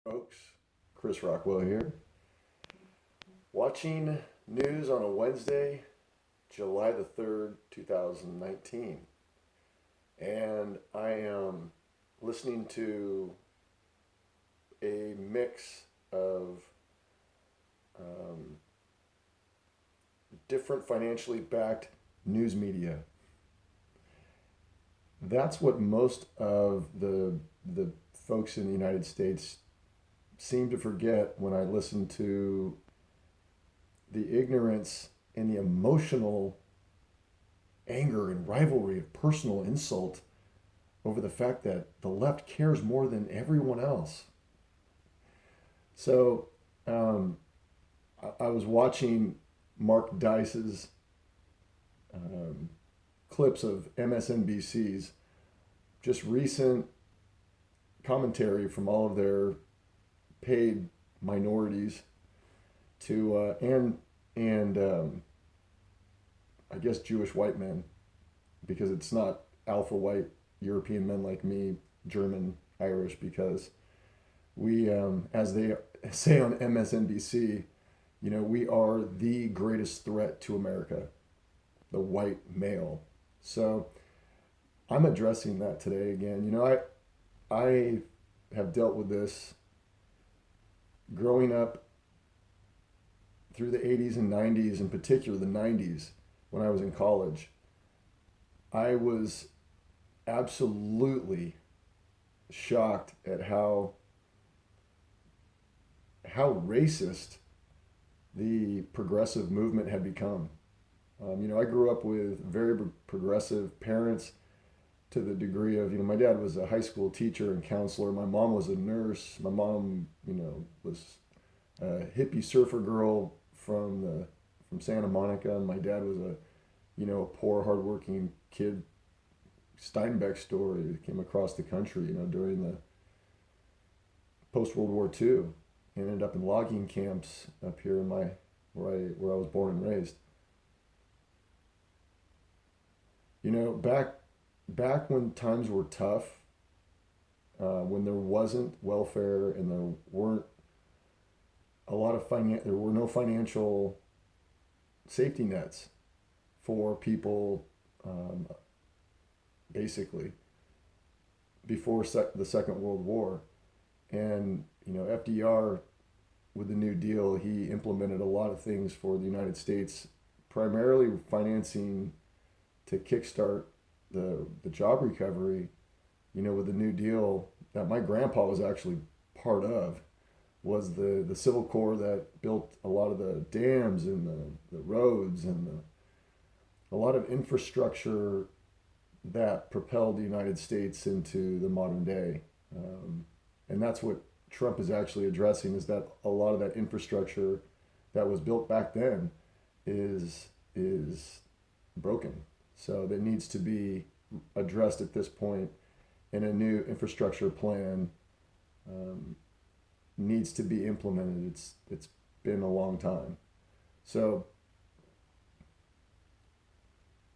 Folks, Chris Rockwell here. Watching news on a Wednesday, July the 3rd, 2019. And I am listening to a mix of um, different financially backed news media. That's what most of the folks in the United States seem to forget when I listen to the ignorance and the emotional anger and rivalry of personal insult over the fact that the left cares more than everyone else. So um, I was watching Mark Dice's um, clips of MSNBC's just recent commentary from all of their paid minorities to and I guess Jewish white men, because it's not alpha white European men like me, German, Irish, because we, as they say on MSNBC, we are the greatest threat to America, the white male. So I'm addressing that today again. I have dealt with this growing up through the 80s and 90s, in particular the 90s when I was in college. I was absolutely shocked at how racist the progressive movement had become. I grew up with very progressive parents to the degree of, my dad was a high school teacher and counselor. My mom was a nurse. My mom, was a hippie surfer girl from Santa Monica, and my dad was a poor, hardworking kid. Steinbeck story that came across the country, during the post World War II, and ended up in logging camps up here in my where I was born and raised. Back when times were tough, when there wasn't welfare and there weren't there were no financial safety nets for people, basically before the Second World War, and FDR, with the New Deal, he implemented a lot of things for the United States, primarily financing to kickstart the job recovery. With the New Deal that my grandpa was actually part of, was the Civil Corps that built a lot of the dams and the roads and a lot of infrastructure that propelled the United States into the modern day. And that's what Trump is actually addressing, is that a lot of that infrastructure that was built back then is broken. So that needs to be addressed at this point, and a new infrastructure plan needs to be implemented. It's been a long time. So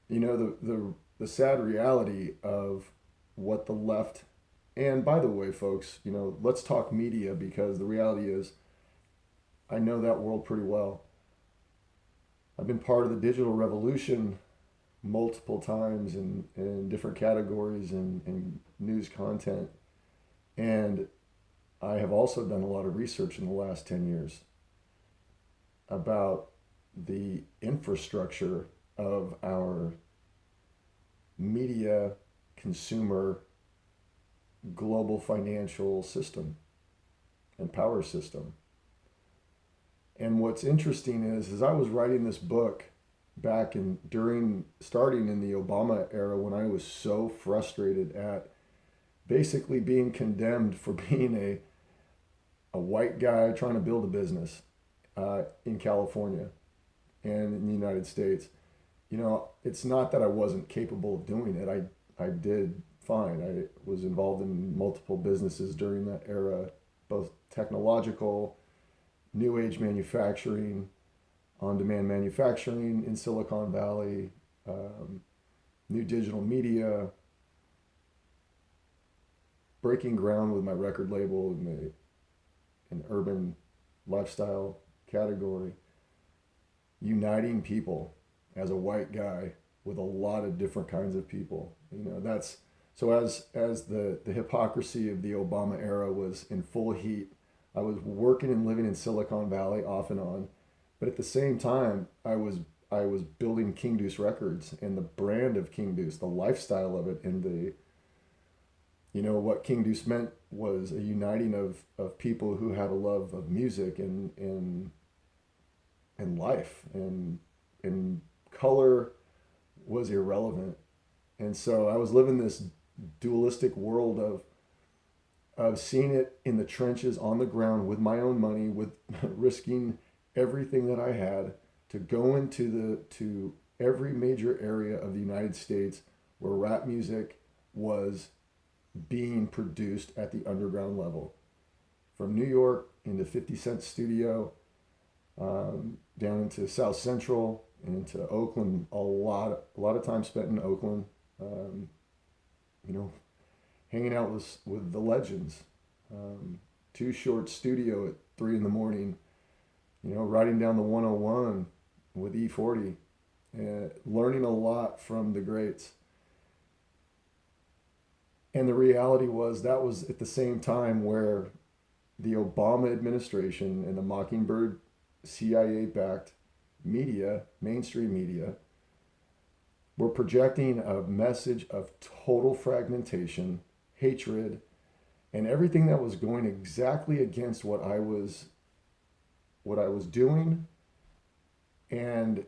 the sad reality of what the left, and by the way, folks, let's talk media, because the reality is I know that world pretty well. I've been part of the digital revolution multiple times in different categories and news content. And I have also done a lot of research in the last 10 years about the infrastructure of our media consumer global financial system and power system. And what's interesting is I was writing this book back in during starting in the Obama era, when I was so frustrated at basically being condemned for being a white guy trying to build a business in California and in the United States. It's not that I wasn't capable of doing it. I did fine. I was involved in multiple businesses during that era, both technological, new age manufacturing, on demand manufacturing in Silicon Valley, new digital media, breaking ground with my record label in the an urban lifestyle category, uniting people as a white guy with a lot of different kinds of people. That's so as the hypocrisy of the Obama era was in full heat, I was working and living in Silicon Valley off and on, but at the same time, I was building King Deuce Records and the brand of King Deuce, the lifestyle of it, and what King Deuce meant was a uniting of people who had a love of music and life, and color was irrelevant. And so I was living this dualistic world of seeing it in the trenches on the ground with my own money, with risking everything that I had to go to every major area of the United States where rap music was being produced at the underground level. From New York into 50 Cent Studio, down into South Central, into Oakland. A lot of time spent in Oakland. Um, you know, Hanging out with the legends. Too Short Studio at 3 in the morning. Riding down the 101 with E40, learning a lot from the greats. And the reality was that was at the same time where the Obama administration and the Mockingbird CIA-backed media, mainstream media, were projecting a message of total fragmentation, hatred, and everything that was going exactly against what I was doing, and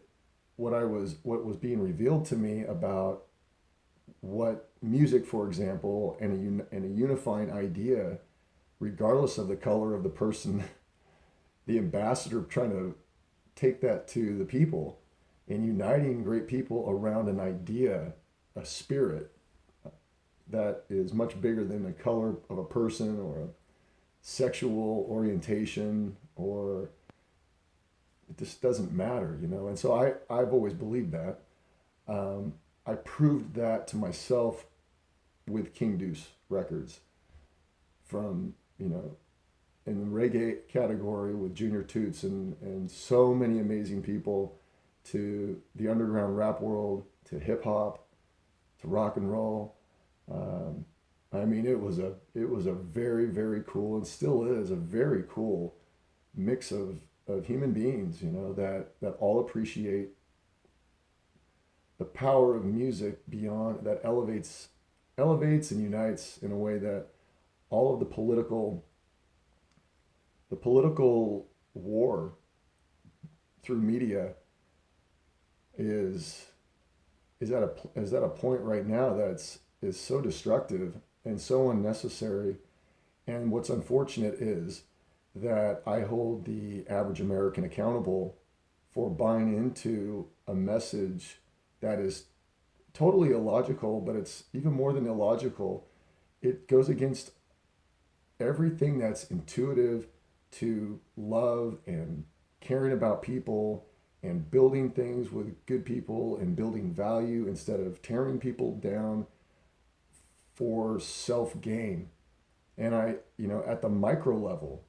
what was being revealed to me about what music, for example, and a unifying idea, regardless of the color of the person, the ambassador trying to take that to the people, and uniting great people around an idea, a spirit that is much bigger than the color of a person or a sexual orientation, or it just doesn't matter. And so I've always believed that. I proved that to myself with King Deuce Records, from, in the reggae category with Junior Toots and so many amazing people, to the underground rap world, to hip hop, to rock and roll. It was a very, very cool, and still is a very cool mix of human beings, that all appreciate the power of music beyond that, elevates and unites in a way that all of the political war through media is at a point right now is so destructive and so unnecessary. And what's unfortunate is that I hold the average American accountable for buying into a message that is totally illogical, but it's even more than illogical. It goes against everything that's intuitive to love and caring about people and building things with good people and building value instead of tearing people down for self gain. And at the micro level,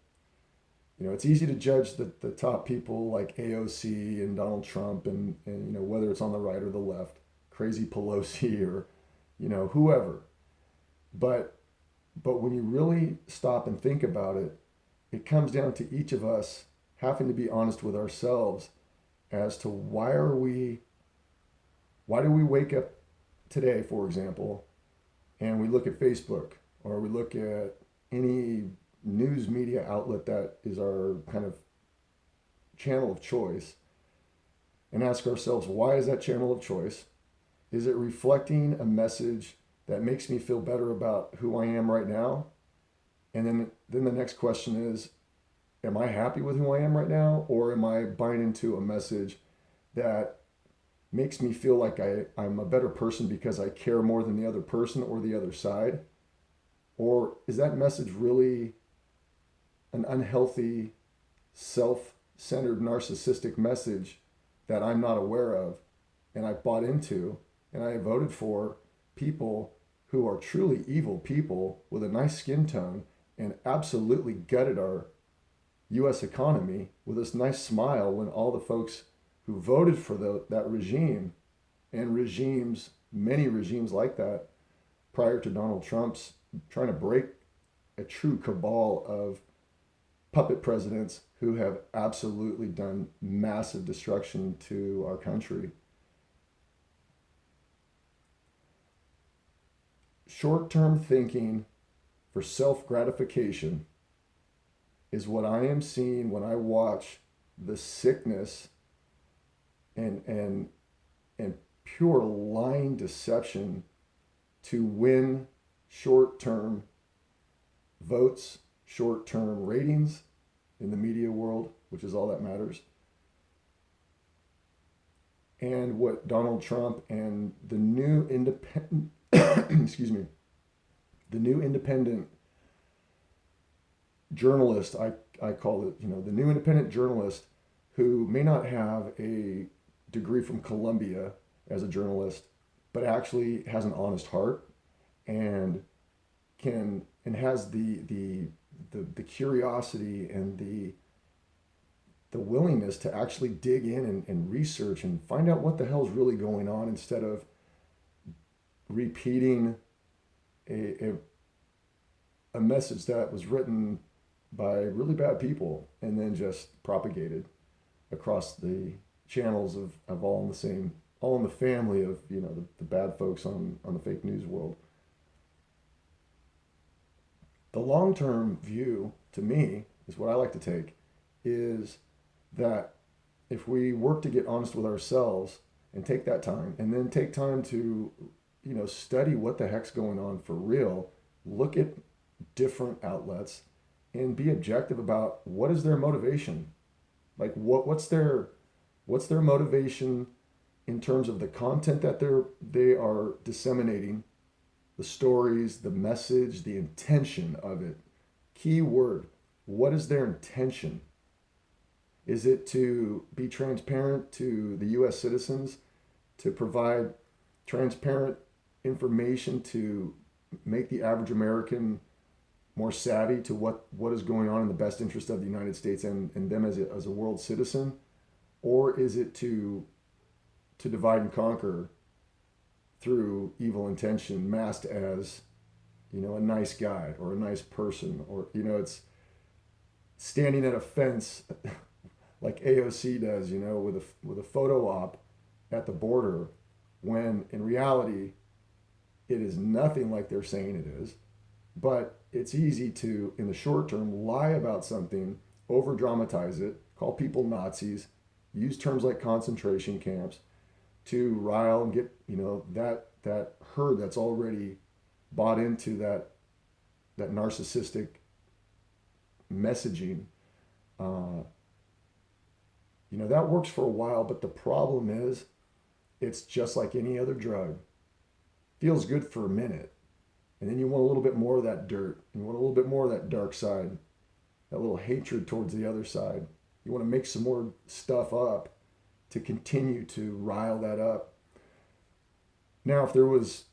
it's easy to judge the top people like AOC and Donald Trump, and whether it's on the right or the left, crazy Pelosi or, whoever. But when you really stop and think about it, it comes down to each of us having to be honest with ourselves as to why do we wake up today, for example, and we look at Facebook, or we look at any news media outlet that is our kind of channel of choice, and ask ourselves, why is that channel of choice? Is it reflecting a message that makes me feel better about who I am right now? And then the next question is, am I happy with who I am right now? Or am I buying into a message that makes me feel like I'm a better person because I care more than the other person or the other side? Or is that message really an unhealthy, self-centered, narcissistic message that I'm not aware of, and I bought into, and I voted for people who are truly evil people with a nice skin tone and absolutely gutted U.S. economy with this nice smile when all the folks who voted for that regime and regimes, many regimes like that, prior to Donald Trump's trying to break a true cabal of puppet presidents who have absolutely done massive destruction to our country. Short term thinking for self gratification is what I am seeing when I watch the sickness and and pure lying deception to win short term votes, short term ratings in the media world, which is all that matters. And what Donald Trump and the new independent excuse me, the new independent journalist, I call it, the new independent journalist who may not have a degree from Columbia as a journalist, but actually has an honest heart and has the curiosity and the willingness to actually dig in and research and find out what the hell's really going on instead of repeating a message that was written by really bad people and then just propagated across the channels of all in the same, all in the family of, the bad folks on the fake news world. The long-term view, to me, is what I like to take, is that if we work to get honest with ourselves and take that time, and then take time to, study what the heck's going on for real, look at different outlets, and be objective about what is their motivation. Like what's their motivation in terms of the content that they are disseminating, the stories, the message, the intention of it. Key word, what is their intention? Is it to be transparent to the US citizens, to provide transparent information to make the average American more savvy to what is going on in the best interest of the United States and them as a world citizen? Or is it to divide and conquer through evil intention masked as, a nice guy or a nice person, or, it's standing at a fence like AOC does, with a photo op at the border, when in reality it is nothing like they're saying it is. But it's easy to, in the short term, lie about something, over dramatize it, call people Nazis, use terms like concentration camps to rile and get, that herd that's already bought into that narcissistic messaging. That works for a while, but the problem is it's just like any other drug. Feels good for a minute. And then you want a little bit more of that dirt. You want a little bit more of that dark side, that little hatred towards the other side. You want to make some more stuff up to continue to rile that up. Now, if there was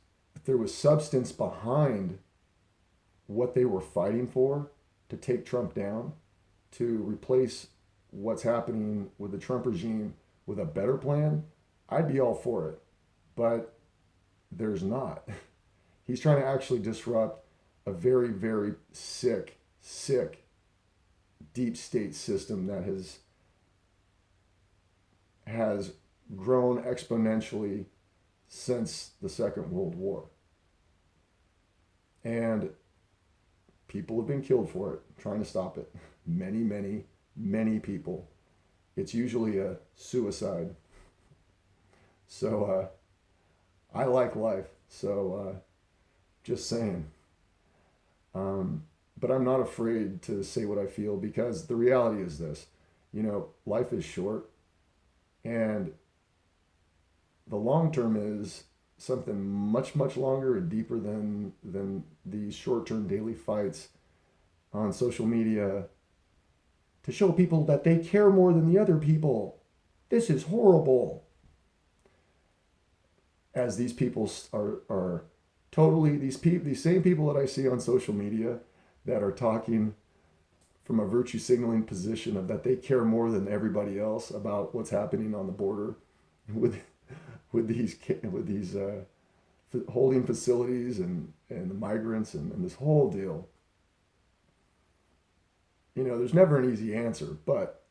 substance behind what they were fighting for to take Trump down, to replace what's happening with the Trump regime with a better plan, I'd be all for it. But there's not. He's trying to actually disrupt a very, very sick deep state system that has grown exponentially since the Second World War. And people have been killed for it, trying to stop it. Many, many, many people. It's usually a suicide. So I like life. So just saying. But I'm not afraid to say what I feel, because the reality is this. Life is short, and the long term is something much, much longer and deeper than these short-term daily fights on social media to show people that they care more than the other people. This is horrible. As these people are totally, these same people that I see on social media that are talking from a virtue signaling position of that they care more than everybody else about what's happening on the border with these holding facilities and the migrants and this whole deal. There's never an easy answer, but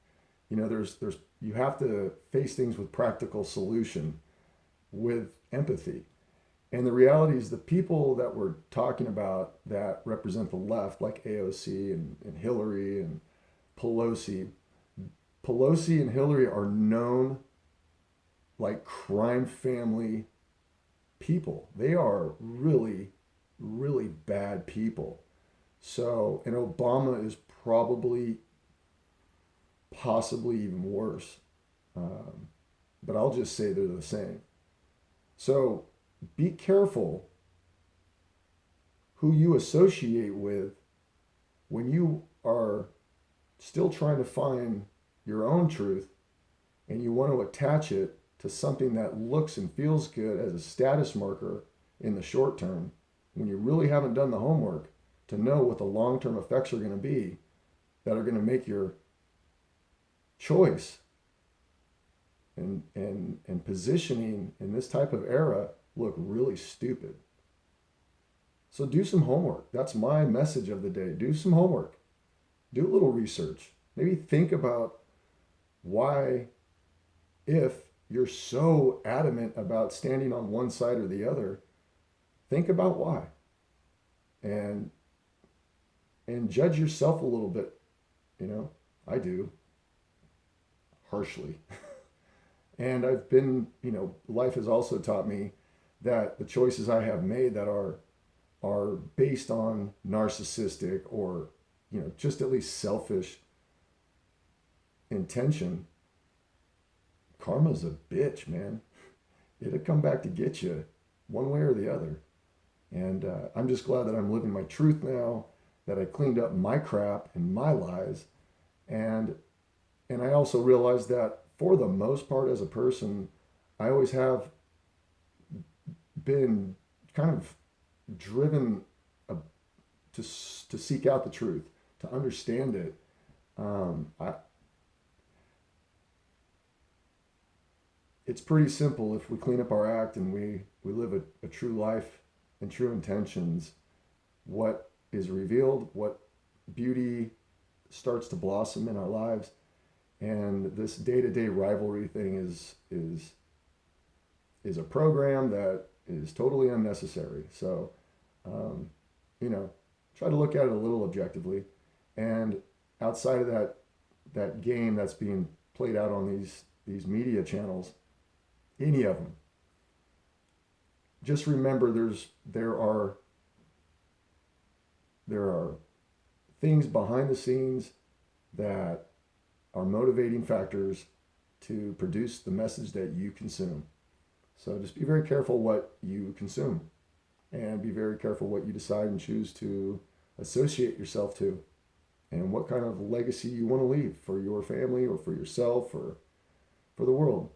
there's you have to face things with practical solution, with empathy. And the reality is the people that we're talking about that represent the left, like AOC and Hillary and Pelosi, and Hillary are known like crime family people. They are really, really bad people. So, and Obama is possibly even worse. But I'll just say they're the same. So be careful who you associate with when you are still trying to find your own truth and you want to attach it to something that looks and feels good as a status marker in the short term, when you really haven't done the homework to know what the long-term effects are going to be that are going to make your choice and positioning in this type of era look really stupid. So do some homework. That's my message of the day. Do some homework. Do a little research. Maybe think about why, if you're so adamant about standing on one side or the other, think about why. And judge yourself a little bit. I do. Harshly. And I've been, life has also taught me that the choices I have made that are based on narcissistic or, just at least selfish intention, karma's a bitch, man. It'll come back to get you one way or the other. And I'm just glad that I'm living my truth now, that I cleaned up my crap and my lies. And I also realized that for the most part as a person, I always have been kind of driven to seek out the truth, to understand it. It's pretty simple if we clean up our act and we live a true life and true intentions. What is revealed, what beauty starts to blossom in our lives, and this day-to-day rivalry thing is a program that is totally unnecessary. So, try to look at it a little objectively, and outside of that game that's being played out on these media channels, any of them, just remember there are things behind the scenes that are motivating factors to produce the message that you consume. So just be very careful what you consume, and be very careful what you decide and choose to associate yourself to, and what kind of legacy you want to leave for your family or for yourself or for the world.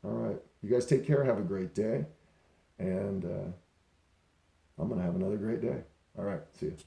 All right. You guys take care. Have a great day. And I'm going to have another great day. All right. See you.